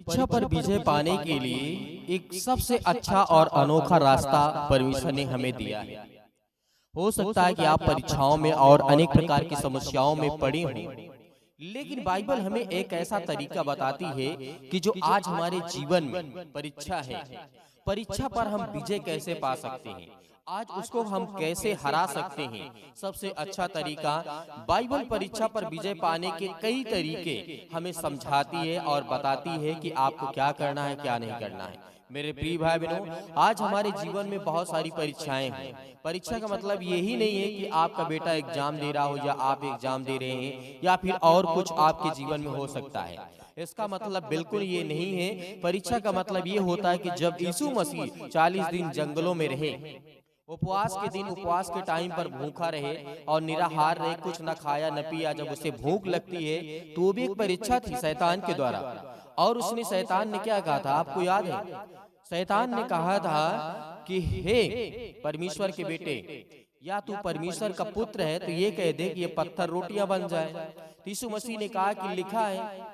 परीक्षा पर विजय पाने के लिए एक सबसे अच्छा और अनोखा रास्ता परमेश्वर ने हमें दिया है। हो सकता है कि आप परीक्षाओं में और अनेक प्रकार की समस्याओं में पड़े हों, लेकिन बाइबल हमें एक ऐसा तरीका बताती है कि जो आज हमारे जीवन में परीक्षा है, परीक्षा पर हम विजय कैसे पा सकते हैं, आज उसको हम कैसे हरा सकते हैं। सबसे अच्छा तरीका, बाइबल परीक्षा पर विजय पाने के कई तरीके हमें समझाती है और बताती है कि आपको क्या करना है, क्या नहीं करना है। मेरे प्रिय भाई बहनों, आज हमारे जीवन में बहुत सारी परीक्षाएं हैं। परीक्षा का मतलब यही नहीं है कि आपका बेटा एग्जाम दे रहा हो या आप एग्जाम दे रहे हैं या फिर और कुछ आपके जीवन में हो सकता है। इसका मतलब बिल्कुल ये नहीं है। परीक्षा का मतलब ये होता है कि जब यीशु मसीह 40 दिन जंगलों में रहे, उपवास के दिन, उपवास के टाइम पर भूखा रहे और निराहार रहे, कुछ न खाया न पिया। जब उसे भूख लगती है तो वो भी एक परीक्षा थी शैतान के द्वारा। और उसने, शैतान ने क्या कहा था, आपको याद है? शैतान ने कहा था कि हे परमेश्वर के बेटे, या तू परमेश्वर का पुत्र है तो ये कह दे कि ये पत्थर रोटियां बन जाए। तो यीशु मसीह ने कहा कि लिखा है,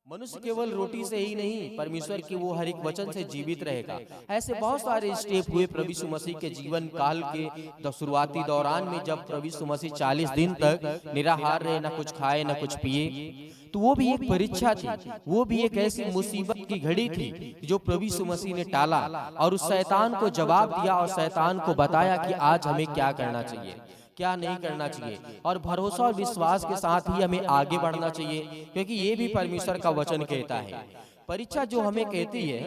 मनुष्य केवल रोटी से ही नहीं, परमेश्वर के वो हर एक वचन से जीवित रहेगा। ऐसे बहुत सारे स्टेप हुए प्रभु यीशु मसीह के जीवन काल के शुरुआती दौरान में, जब प्रभु यीशु मसीह 40 दिन तक निराहार रहे, न कुछ खाए न कुछ पिए। तो वो भी एक परीक्षा थी, वो भी एक ऐसी मुसीबत की घड़ी थी जो प्रभु यीशु मसीह ने टाला और उस शैतान को जवाब दिया और शैतान को बताया कि आज हमें क्या करना चाहिए, क्या नहीं करना चाहिए। और भरोसा और विश्वास के साथ ही हमें आगे बढ़ना चाहिए, क्योंकि ये भी परमेश्वर का वचन कहता है। परीक्षा जो हमें कहती है,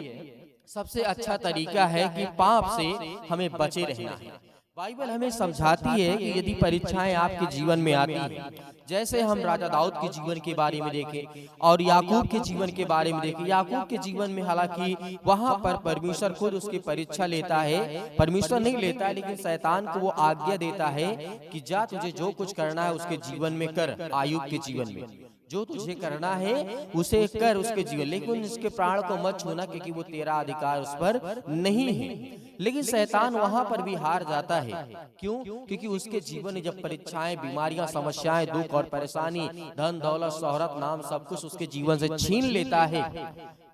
सबसे अच्छा तरीका है कि पाप से हमें बचे रहना है। बाइबल हमें समझाती है कि यदि परीक्षाएं आपके जीवन में आती हैं, जैसे हम राजा दाऊद के जीवन के बारे में देखें और याकूब के जीवन के बारे में देखें। याकूब के जीवन में हालांकि वहां पर परमेश्वर खुद उसकी परीक्षा लेता है, परमेश्वर नहीं लेता है, लेकिन शैतान को वो आज्ञा देता है कि जा, तुझे जो कुछ करना है उसके जीवन में कर। आयुब के जीवन में जो तुझे करना है उसे कर उसके जीवन, लेकिन उसके प्राण को मत छूना, क्योंकि वो तेरा अधिकार उस पर नहीं है। लेकिन शैतान वहां पर भी हार जाता है। क्यों? क्योंकि उसके जीवन में जब परीक्षाएं, बीमारियां, समस्याएं, दुख और परेशानी, धन दौलत, शोहरत, नाम, सब कुछ उसके जीवन से छीन लेता है,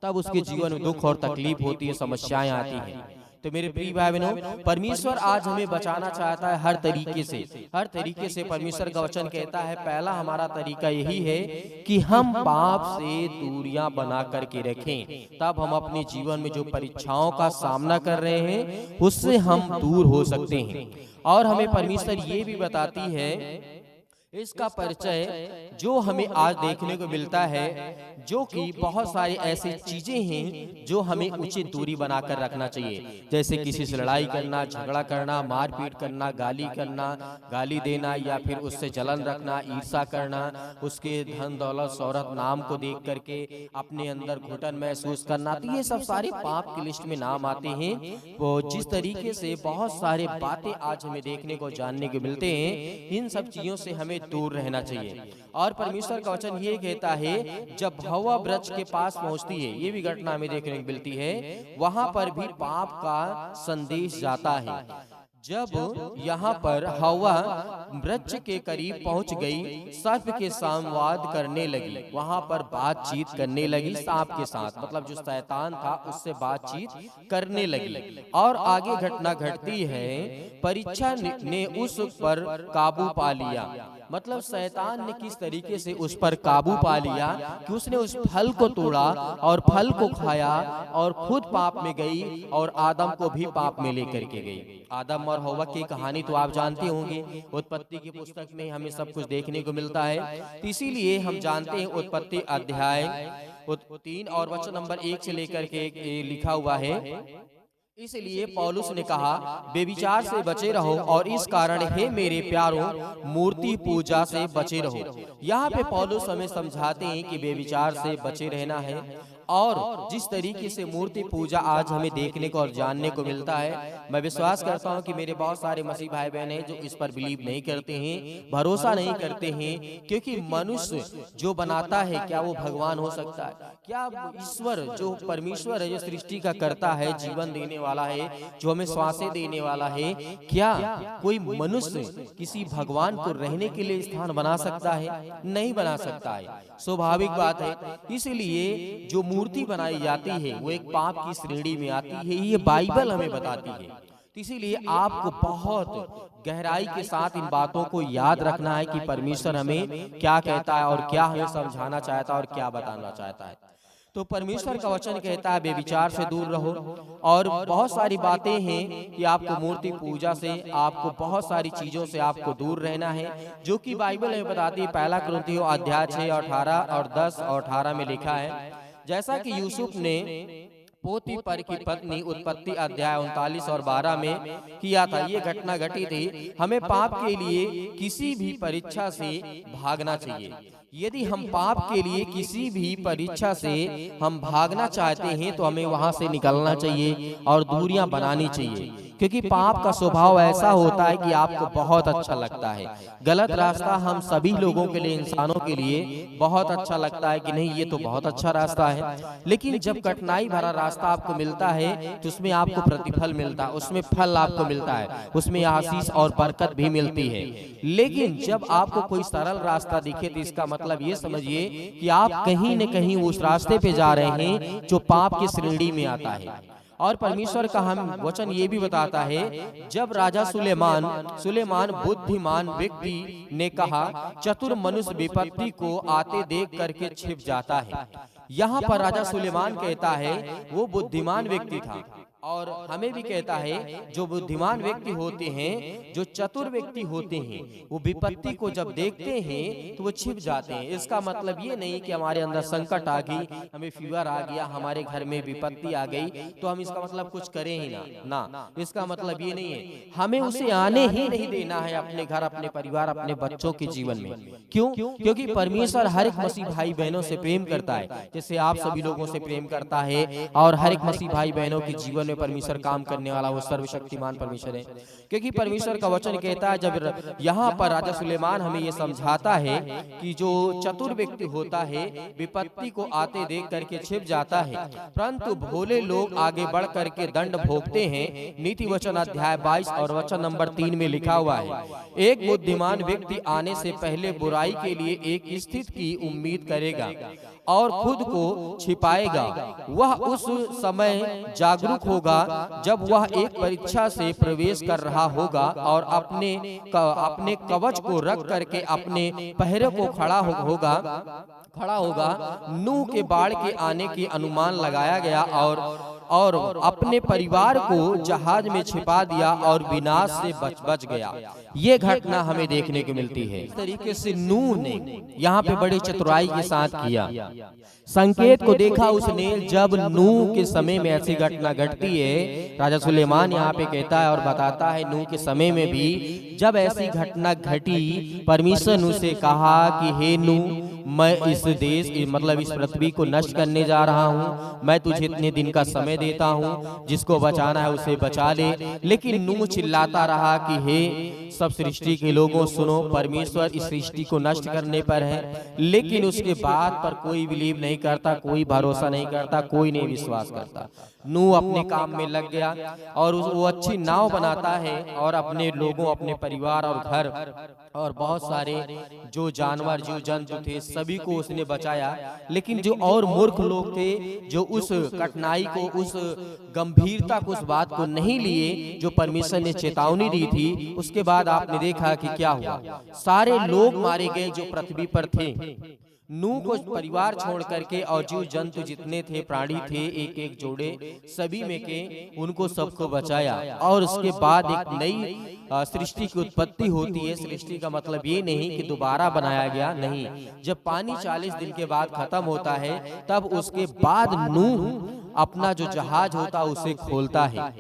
तब उसके जीवन में दुख और तकलीफ होती है, समस्याएं आती हैं। तो मेरे प्रिय भाई बहनों, परमेश्वर आज हमें बचाना चाहता है हर तरीके से, हर तरीके से। परमेश्वर का वचन कहता है, पहला हमारा तरीका यही है कि हम पाप से दूरियां बना करके रखें, तब हम अपने जीवन में जो परीक्षाओं का सामना कर रहे हैं उससे हम दूर हो सकते हैं। और हमें परमेश्वर ये भी बताती है, इसका परिचय जो हमें आज देखने को मिलता है, जो कि बहुत सारी ऐसी चीजें हैं जो हमें उचित दूरी बनाकर रखना चाहिए, जैसे किसी से लड़ाई करना, झगड़ा करना, मारपीट करना, गाली करना, गाली देना, या फिर उससे जलन रखना, ईर्ष्या करना, उसके धन दौलत, शोहरत, नाम को देख करके अपने अंदर घुटन महसूस करना। तो ये सब सारे पाप की लिस्ट में नाम आते हैं। वो जिस तरीके से बहुत सारे बातें आज हमें देखने को, जानने को मिलते हैं, इन सब चीजों से हमें दूर रहना चाहिए। और परमेश्वर का वचन ये कहता है, जब हवा वृक्ष के पास पहुंचती है, ये भी घटना हमें देखने को मिलती है, वहां पर भी पाप का संदेश जाता है। जब यहाँ पर हवा वृक्ष के करीब पहुंच गई, सर्प के संवाद करने लगी, वहां पर बातचीत करने लगी सांप के साथ, मतलब जो शैतान था उससे बातचीत करने लगी। और आगे घटना घटती है, परीक्षा ने उस पर काबू पा लिया। मतलब शैतान ने किस तरीके से उस पर काबू पा लिया कि उसने उस फल को तोड़ा और फल को खाया और खुद पाप में गई और आदम को भी पाप में लेकर के गई। आदम और हव्वा की कहानी तो आप जानते होंगे, उत्पत्ति की पुस्तक में हमें सब कुछ देखने को मिलता है। तो इसीलिए हम जानते हैं, उत्पत्ति अध्याय 3 और वचन नंबर 1 से लेकर के लिखा हुआ है, इसलिए पौलुस ने कहा, बेविचार से बचे रहो, और इस कारण हे मेरे प्यारों, मूर्ति पूजा से बचे रहो। यहाँ पे पौलुस हमें समझाते हैं कि बेविचार से बचे रहना है। और जिस तरीके से मूर्ति पूजा आज हमें देखने को और जानने को मिलता है, मैं विश्वास करता हूं कि मेरे बहुत सारे मसीह भाई बहन हैं जो इस पर बिलीव नहीं करते हैं, भरोसा नहीं करते हैं, क्योंकि मनुष्य जो बनाता है, क्या वो भगवान हो सकता है? क्या ईश्वर जो परमेश्वर है, जो सृष्टि का करता है, जीवन देने वाला है, जो हमें श्वासें देने वाला है, क्या कोई मनुष्य किसी भगवान को रहने के लिए स्थान बना सकता है? नहीं बना सकता है, स्वाभाविक बात है। इसलिए जो मूर्ति बनाई जाती है वो एक पाप की श्रेणी में आती है, ये बाइबल हमें बताती है। तो इसीलिए आपको बहुत गहराई के साथ इन बातों को याद रखना है कि परमेश्वर हमें क्या कहता है और क्या हमें समझाना चाहता है और क्या बताना चाहता है। तो परमेश्वर का वचन कहता है बेविचार से दूर रहो, और बहुत सारी बातें हैं कि आपको मूर्ति पूजा से, आपको बहुत सारी चीजों से आपको दूर रहना है, जो कि बाइबल हमें बताती है। पहला कुरिन्थियों अध्याय 6 और 18 और 10 और 18 में लिखा है, जैसा कि यूसुफ ने पोतीफर की पत्नी उत्पत्ति अध्याय 39 और 12 में किया था। ये घटना घटी थी। हमें पाप के लिए किसी भी परीक्षा से भागना चाहिए। यदि हम पाप के लिए किसी भी परीक्षा से हम भागना चाहते हैं तो हमें वहां से निकलना चाहिए और दूरियां बनानी चाहिए, क्योंकि पाप का स्वभाव ऐसा होता है कि आपको बहुत अच्छा लगता है। गलत रास्ता हम सभी लोगों के लिए, इंसानों के लिए बहुत अच्छा लगता है कि नहीं ये तो बहुत अच्छा रास्ता है, लेकिन जब कठिनाई भरा रास्ता आपको मिलता है तो उसमें आपको प्रतिफल मिलता है, उसमें फल आपको मिलता है, उसमें आशीष और बरकत भी मिलती है। लेकिन जब आपको कोई सरल रास्ता दिखे तो इसका मतलब ये समझिए कि आप कहीं न कहीं उस रास्ते पे जा रहे हैं जो पाप की श्रेणी में आता है। और परमेश्वर का हम वचन ये भी बताता है, जब राजा सुलेमान बुद्धिमान व्यक्ति ने कहा, चतुर मनुष्य विपत्ति को आते देख करके छिप जाता है। यहाँ पर राजा सुलेमान कहता है वो बुद्धिमान व्यक्ति था, और हमें भी कहता है जो बुद्धिमान व्यक्ति होते हैं, जो चतुर व्यक्ति होते हैं, वो विपत्ति को जब देखते हैं तो वो छिप जाते हैं। इसका मतलब ये नहीं कि हमारे अंदर संकट आ गई, हमें फीवर आ गया, हमारे घर में विपत्ति आ गई तो हम इसका मतलब कुछ करें ही ना, इसका मतलब ये नहीं है। हमें उसे आने ही नहीं देना है अपने घर, अपने परिवार, अपने बच्चों के जीवन में। क्यों? क्योंकि परमेश्वर हर एक मसीह भाई बहनों से प्रेम करता है, जैसे आप सभी लोगों से प्रेम करता है, और हर एक मसीह भाई बहनों के जीवन में परमेश्वर काम करने वाला वो सर्वशक्तिमान परमेश्वर है। क्योंकि परमेश्वर का वचन कहता है, जब यहाँ पर राजा सुलेमान हमें ये समझाता है कि जो चतुर व्यक्ति होता है विपत्ति को आते देख करके छिप जाता है, परंतु भोले लोग आगे बढ़ करके दंड भोगते हैं। नीति वचन अध्याय 22 और वचन नंबर 3 में लिखा हुआ है, एक बुद्धिमान व्यक्ति आने से पहले बुराई के लिए एक स्थिति की उम्मीद करेगा और खुद को छिपाएगा। वह उस समय जागरूक होगा जब वह एक परीक्षा से प्रवेश कर रहा होगा और अपने कवच को रख करके अपने पहरे को खड़ा होगा। नूह के बाढ़ के आने की अनुमान लगाया गया और अपने परिवार को जहाज में छिपा दिया और विनाश से बच गया। ये घटना हमें देखने को मिलती है। इस तरीके से नूह ने यहाँ पे बड़ी चतुराई के साथ किया, संकेत को देखा उसने। जब नूह के समय में ऐसी घटना घटती है, राजा सुलेमान यहाँ पे कहता है और बताता है, नूह के समय में भी जब ऐसी घटना घटी, परमेश्वर नूह से कहा कि हे नूह, मैं इस देश मतलब इस पृथ्वी को नष्ट करने जा रहा हूँ, मैं तुझे इतने दिन का समय देता हूँ, जिसको बचाना है उसे बचा ले। लेकिन नूह चिल्लाता रहा कि हे सब सृष्टि के लोगों सुनो, परमेश्वर इस सृष्टि को नष्ट करने पर है। लेकिन उसके बाद पर कोई बिलीव नहीं करता, कोई भरोसा नहीं करता, कोई नहीं विश्वास करता। नूह अपने काम में लग गया और वो अच्छी नाव बनाता है और अपने लोगों, अपने परिवार और घर और बहुत सारे जो जानवर, जो जंतु थे, सभी को उसने बचाया। लेकिन जो और मूर्ख लोग थे, जो उस कठिनाई को, उस गंभीरता को, उस बात को नहीं लिए जो परमेश्वर ने चेतावनी दी थी, उसके बाद आपने देखा कि क्या हुआ। सारे लोग मारे गए जो पृथ्वी पर थे। नूह को परिवार छोड़ करके और जीव जंतु जितने थे, प्राणी थे, एक एक जोड़े सभी में के उनको सबको बचाया। और उसके बाद एक नई सृष्टि की उत्पत्ति होती है। सृष्टि का मतलब ये नहीं कि दोबारा बनाया गया, नहीं। जब पानी 40 दिन के बाद खत्म होता है, तब उसके बाद नूह अपना जो जहाज होता है उसे खोलता है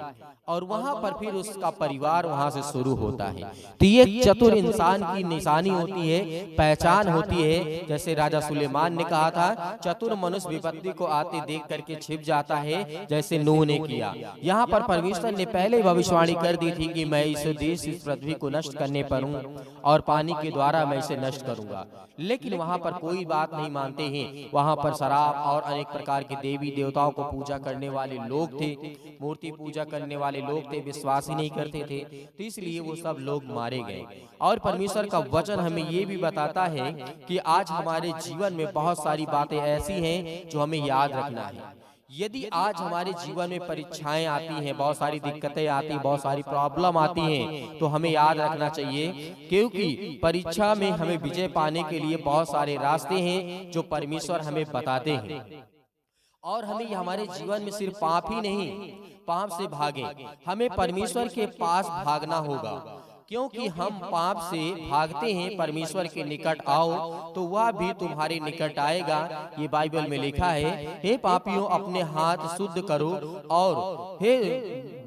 और वहां पर फिर उसका परिवार वहां से शुरू होता है। तो ये चतुर इंसान की निशानी होती है, पहचान होती है। जैसे राजा सुलेमान ने कहा था, चतुर मनुष्य विपत्ति को आते देख करके छिप जाता है, जैसे नूह ने किया। यहाँ पर परमेश्वर ने पहले भविष्यवाणी कर दी थी कि मैं इस देश, इस पृथ्वी को नष्ट करने पर हूँ और पानी के द्वारा मैं इसे नष्ट करूंगा। लेकिन वहां पर कोई बात नहीं मानते हैं। वहां पर शराब और अनेक प्रकार के देवी देवताओं को पूजा करने वाले लोग थे, मूर्ति पूजा करने वाले लोग थे, विश्वास ही नहीं करते थे, तो इसलिए वो सब लोग मारे गए। और परमेश्वर का वचन हमें ये भी बताता है कि आज हमारे जीवन में बहुत सारी बातें ऐसी हैं जो हमें याद रखना है। यदि आज हमारे जीवन में परीक्षाएं आती हैं, बहुत सारी दिक्कतें आती हैं, बहुत सारी प्रॉब्लम आती हैं, तो हमें याद रखना चाहिए, क्योंकि परीक्षा में हमें विजय पाने के लिए बहुत सारे रास्ते हैं जो परमेश्वर हमें बताते हैं। और हमें हमारे जीवन में सिर्फ पाप ही नहीं, पाप से भागे, हमें परमेश्वर के पास भागना होगा, क्योंकि हम पाप से भागते हैं परमेश्वर के निकट आओ तो वह भी तुम्हारे निकट आएगा। ये बाइबल में लिखा है, हे पापियों अपने हाथ शुद्ध करो और हे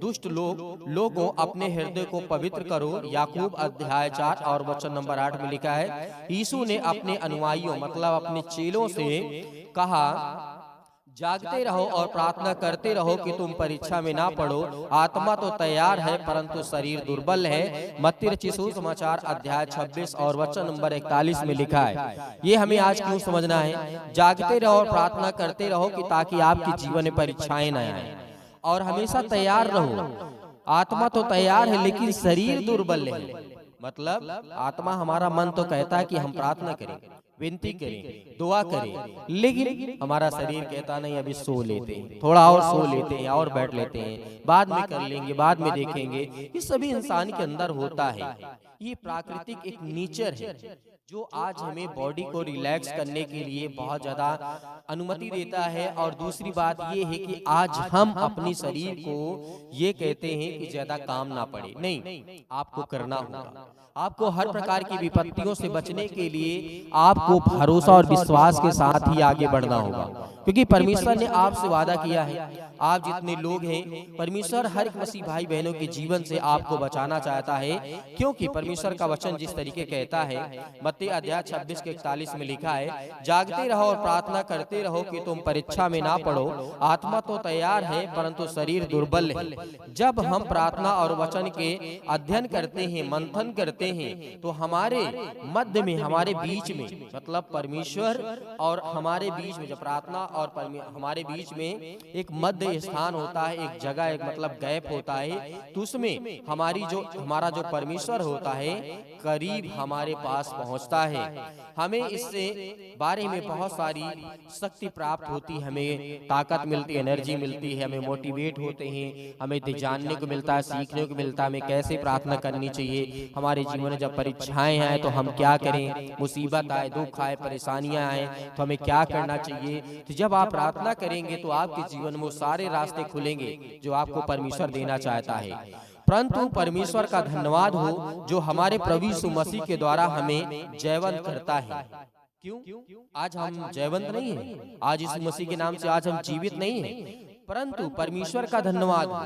दुष्ट लोगों अपने हृदय को पवित्र करो। याकूब अध्याय 4 और वचन नंबर 8 में लिखा है, यीशु ने अपने अनुयायियों मतलब अपने चेलों से कहा, जागते रहो और प्रार्थना करते रहो कि तुम परीक्षा में ना पड़ो। आत्मा तो तैयार है परंतु शरीर दुर्बल है। मत्ती रचित सुसमाचार अध्याय 26 और वचन नंबर 41 में लिखा है। ये हमें आज क्यों समझना है? जागते रहो और प्रार्थना करते रहो कि ताकि आपके जीवन में परीक्षाएं न आए, और हमेशा तैयार रहो। आत्मा तो तैयार है लेकिन शरीर दुर्बल है। मतलब आत्मा हमारा मन तो कहता है कि हम प्रार्थना करें, विनती करें, दुआ करें, लेकिन हमारा शरीर कहता नहीं, अभी सो लेते हैं, थोड़ा और सो लेते हैं और बैठ लेते हैं, बाद में कर लेंगे, बाद में देखेंगे। ये सभी इंसान के अंदर होता है। ये प्राकृतिक एक नेचर है जो आज हमें बॉडी को रिलैक्स करने के लिए बहुत ज्यादा अनुमति देता है। और दूसरी बात ये है कि आज हम अपने शरीर को ये कहते हैं कि ज्यादा काम ना पड़े, नहीं, आपको करना होगा। आपको हर प्रकार की विपत्तियों से बचने के लिए आपको भरोसा और विश्वास के साथ ही आगे बढ़ना होगा, क्योंकि परमेश्वर ने आपसे वादा किया है। आप जितने लोग हैं, परमेश्वर हर एक मसीह भाई बहनों के जीवन से आपको बचाना चाहता है, क्योंकि परमेश्वर का वचन जिस तरीके कहता है, मत्ती अध्याय 26 के 41 में लिखा है, जागते रहो और प्रार्थना करते रहो कि तुम परीक्षा में ना पड़ो। आत्मा तो तैयार है परंतु शरीर दुर्बल है। जब हम प्रार्थना और वचन के अध्ययन करते हैं, मंथन करते हैं, तो हमारे मध्य में, हमारे बीच में, मतलब परमेश्वर और हमारे बीच में, जब प्रार्थना और हमारे बीच में एक मध्य स्थान होता है, एक जगह, एक मतलब गैप होता है, तो उसमें हमारा जो परमेश्वर होता है करीब हमारे पास पहुंचता है। हमें इससे बारे में बहुत सारी शक्ति प्राप्त होती है, हमें ताकत मिलती है, एनर्जी मिलती है, हमें मोटिवेट होते हैं, हमें जानने को मिलता है, सीखने को मिलता है, हमें कैसे प्रार्थना करनी चाहिए। हमारे जीवन में जब परीक्षाएं आए तो हम क्या करें, मुसीबत आए, दुख आए, परेशानियां आए तो हमें क्या करना चाहिए। तो जब आप प्रार्थना करेंगे तो आपके जीवन में सारे रास्ते खुलेंगे जो आपको परमेश्वर देना चाहता है। परंतु परमेश्वर का धन्यवाद हो जो हमारे प्रभु यीशु मसीह के द्वारा हमें जयवंत करता है। क्यों? आज हम जयवंत नहीं हैं, आज यीशु मसीह के नाम से आज हम जीवित नहीं हैं, परंतु परमेश्वर का धन्यवाद हो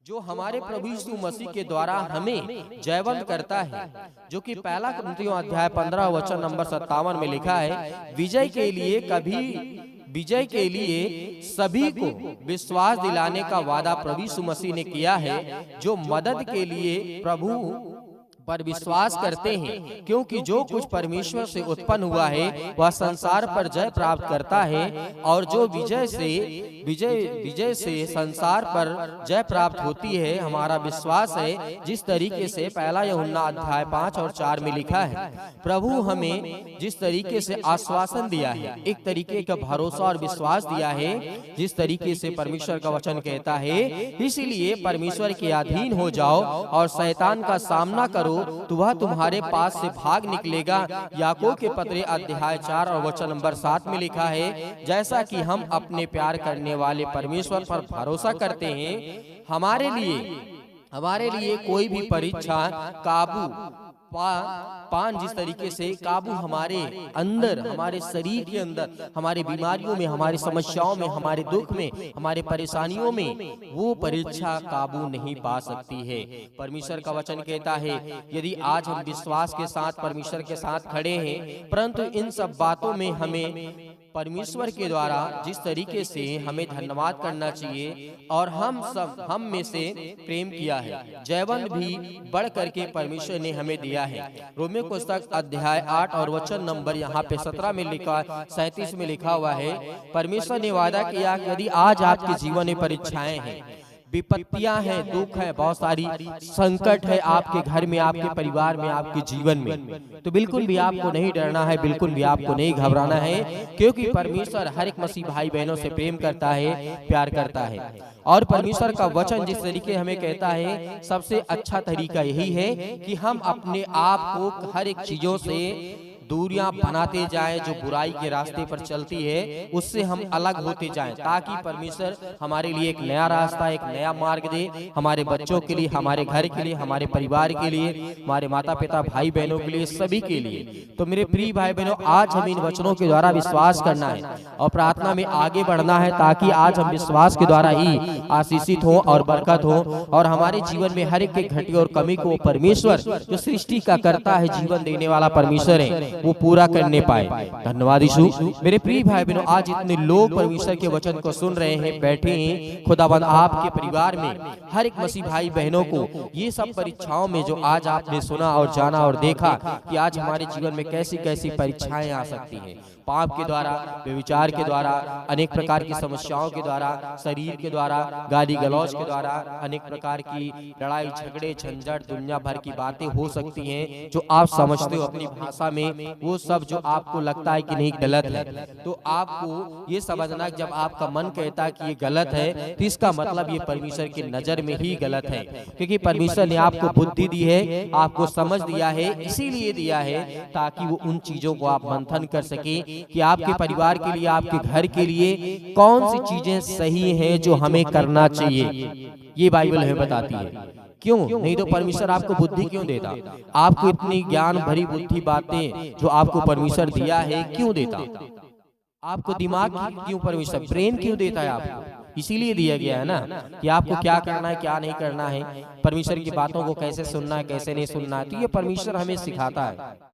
जो हमारे प्रभु यीशु मसीह के द्वारा हमें जयवंत करता है, जो कि पहला कुरिन्थियों अध्याय 15 वचन नंबर 57 में लिखा है, विजय के लिए सभी को विश्वास दिलाने का वादा प्रभु यीशु मसीह ने किया है, जो मदद के लिए प्रभु पर विश्वास करते हैं, क्योंकि जो कुछ परमेश्वर से उत्पन्न हुआ है वह संसार पर जय प्राप्त करता है, और जो विजय से संसार पर जय प्राप्त होती है। हमारा विश्वास है जिस तरीके से पहला यूहन्ना अध्याय 5 और 4 में लिखा है, प्रभु हमें जिस तरीके से आश्वासन दिया है, एक तरीके का भरोसा और विश्वास दिया है, जिस तरीके से परमेश्वर का वचन कहता है, इसीलिए परमेश्वर के अधीन हो जाओ और शैतान का सामना करो तो वह तुम्हारे पास से भाग निकलेगा। याकूब के पत्र अध्याय 4 और वचन नंबर 7 में लिखा है, जैसा कि हम अपने प्यार करने वाले परमेश्वर पर भरोसा करते हैं, हमारे लिए कोई भी परीक्षा पान जिस तरीके से काबू हमारे अंदर, हमारे शरीर के अंदर, हमारी बीमारियों में, हमारी समस्याओं में, हमारे दुख में, हमारी परेशानियों में, वो परीक्षा काबू नहीं पा सकती है। परमेश्वर का वचन कहता है, यदि आज हम विश्वास के साथ परमेश्वर के साथ खड़े हैं, परंतु इन सब बातों में हमें परमेश्वर के द्वारा जिस तरीके से हमें धन्यवाद करना चाहिए और हम में से प्रेम किया है, जयवंत भी बढ़ करके परमेश्वर ने हमें दिया है। रोमियो पुस्तक अध्याय 8 और वचन नंबर यहाँ पे 17 में लिखा, 37 में लिखा हुआ है, परमेश्वर ने वादा किया कि यदि आज आपके जीवन में परीक्षाएं हैं, विपत्तियां हैं, दुख है, बहुत सारी संकट है आपके घर में, आपके परिवार में, आपके जीवन में, तो बिल्कुल भी आपको नहीं डरना है, बिल्कुल भी आपको नहीं घबराना है, क्योंकि परमेश्वर हर एक मसीह भाई बहनों से प्रेम करता है, प्यार करता है। और परमेश्वर का वचन जिस तरीके हमें कहता है, सबसे अच्छा तरीका यही है कि हम अपने आप को हर एक चीजों से दूरियां बनाते जाएं, जो बुराई के रास्ते पर चलती है उससे हम अलग होते जाएं, ताकि परमेश्वर हमारे लिए एक नया रास्ता, एक नया मार्ग दे, हमारे बच्चों के लिए, हमारे घर के लिए, हमारे परिवार के लिए, हमारे माता पिता भाई बहनों के लिए, सभी के लिए। तो मेरे प्रिय भाई बहनों, आज हम इन वचनों के द्वारा विश्वास करना है और प्रार्थना में आगे बढ़ना है, ताकि आज हम विश्वास के द्वारा ही आशीषित हो और बरकत हो, और हमारे जीवन में हर एक की घटी और कमी को परमेश्वर जो सृष्टि का करता है, जीवन देने वाला परमेश्वर है, वो पूरा करने पाए। धन्यवाद यीशु। मेरे प्रिय भाई बहनों, आज इतने लोग परमेश्वर के वचन को सुन रहे हैं, बैठे हैं, खुदाबंद आपके परिवार में हर एक मसीह भाई बहनों को ये सब परीक्षाओं में जो आज आपने सुना और जाना और देखा कि आज हमारे जीवन में कैसी कैसी परीक्षाएं आ सकती हैं, पाप के द्वारा, व्यभिचार के द्वारा, अनेक प्रकार की समस्याओं के द्वारा, शरीर के द्वारा, गाली गलौज के द्वारा, अनेक प्रकार की लड़ाई झगड़े झंझट, दुनिया भर की बातें हो सकती हैं जो आप समझते हो अपनी भाषा में, वो सब जो आपको लगता है कि नहीं गलत है, तो आपको ये समझना जब आपका मन कहता है कि ये गलत है, तो इसका मतलब ये परमेश्वर की नजर में ही गलत है, क्योंकि परमेश्वर ने आपको बुद्धि दी है, आपको समझ दिया है, इसीलिए दिया है ताकि वो उन चीजों को आप मंथन कर सके कि आपके परिवार के लिए, आपके घर के लिए कौन सी चीजें सही हैं जो हमें करना चाहिए। ये बाइबल हमें बताती है। क्यों नहीं तो परमेश्वर आपको बुद्धि क्यों देता? आपको इतनी ज्ञान भरी बुद्धि बातें जो आपको परमेश्वर दिया है क्यों देता? आपको दिमाग क्यों परमेश्वर ब्रेन क्यों देता है? आपको इसीलिए दिया गया है ना कि आपको क्या करना है, क्या नहीं करना है, परमेश्वर की बातों को कैसे सुनना है, कैसे नहीं सुनना है, तो ये परमेश्वर हमें सिखाता है।